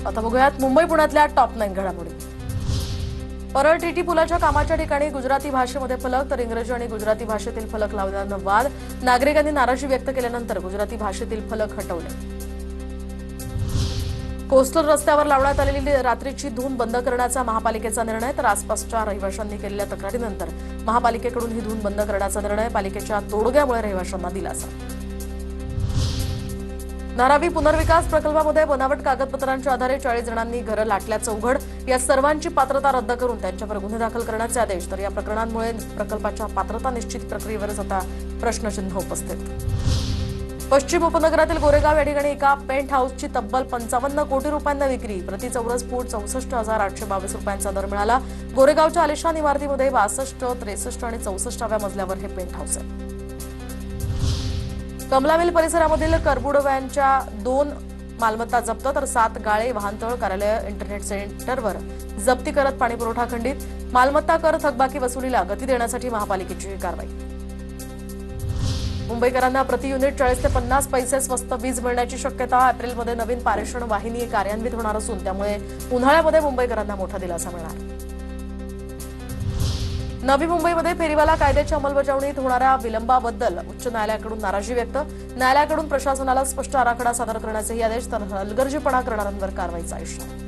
आता बघूयात मुंबई पुण्यातल्या टॉप 9 घडामोडी। परळ टीटी पुलाच्या कामाच्या ठिकाणी गुजराती भाषेमध्ये फलक तर इंग्रजी आणि गुजराती भाषेतील फलक लावल्यानं वाद। नागरिकांनी नाराजी व्यक्त केल्यानंतर गुजराती भाषेतील फलक हटवले। कोस्टल रस्त्यावर लावण्यात आलेली रात्रीची धून बंद करण्याचा महापालिकेचा निर्णय तर आसपासच्या रहिवाशांनी केलेल्या तक्रारीनंतर महापालिकेकडून ही धून बंद करण्याचा निर्णय। पालिकेच्या तोडग्यामुळे रहिवाशांना दिलासा। धारावी पुनर्विकास प्रकल्पामध्ये बनावट कागदपत्रांच्या आधारे 40 जणांनी घरं लाटल्याचं उघड। या सर्वांची पात्रता रद्द करून त्यांच्यावर गुन्हे दाखल करण्याचे आदेश। तर या प्रकरणांमुळे प्रकल्पाच्या पात्रता निश्चित प्रक्रियेवरच आता प्रश्नचिन्ह उपस्थित। पश्चिम उपनगरातील गोरेगाव या ठिकाणी एका पेंट हाऊसची तब्बल 55 कोटी रुपयांना विक्री। प्रति चौरस फूट 64,822 रुपयांचा दर मिळाला। गोरेगावच्या आलिशान इमारतीमध्ये 62, 63 आणि 64व्या मजल्यावर हे पेंट हाऊस आहे। कमलामिल परिसरामधील करबुड व्हॅनच्या 2 मालमत्ता जप्त तर 7 गाळे वाहनतळ कार्यालय इंटरनेट सेंटरवर जप्ती करत पाणीपुरवठा खंडित। मालमत्ता कर थकबाकी वसुलीला गती देण्यासाठी महापालिकेची ही कारवाई। मुंबईकरांना प्रति युनिट 40 ते 50 पैसे स्वस्त वीज मिळण्याची शक्यता। एप्रिलमध्ये नवीन पारेषण वाहिनी कार्यान्वित होणार असून त्यामुळे उन्हाळ्यामध्ये मुंबईकरांना मोठा दिलासा मिळणार। नवी मुंबईमध्ये फेरीवाला कायद्याच्या अंमलबजावणीत होणाऱ्या विलंबाबद्दल उच्च न्यायालयाकडून नाराजी व्यक्त। न्यायालयाकडून प्रशासनाला स्पष्ट आराखडा सादर करण्याचेही आदेश तर हलगर्जीपणा करणाऱ्यांवर कारवाईचा इशारा।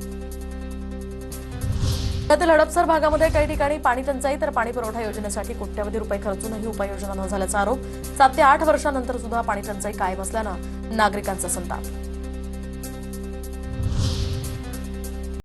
त्यातील हडपसर भागामध्ये काही ठिकाणी पाणी टंचाई तर पाणी पुरवठा योजनेसाठी कोट्यवधी रुपये खर्चूनही उपाययोजना न झाल्याचा आरोप। 7 ते 8 वर्षांनंतर सुद्धा पाणी टंचाई कायम असल्यानं नागरिकांचा संताप।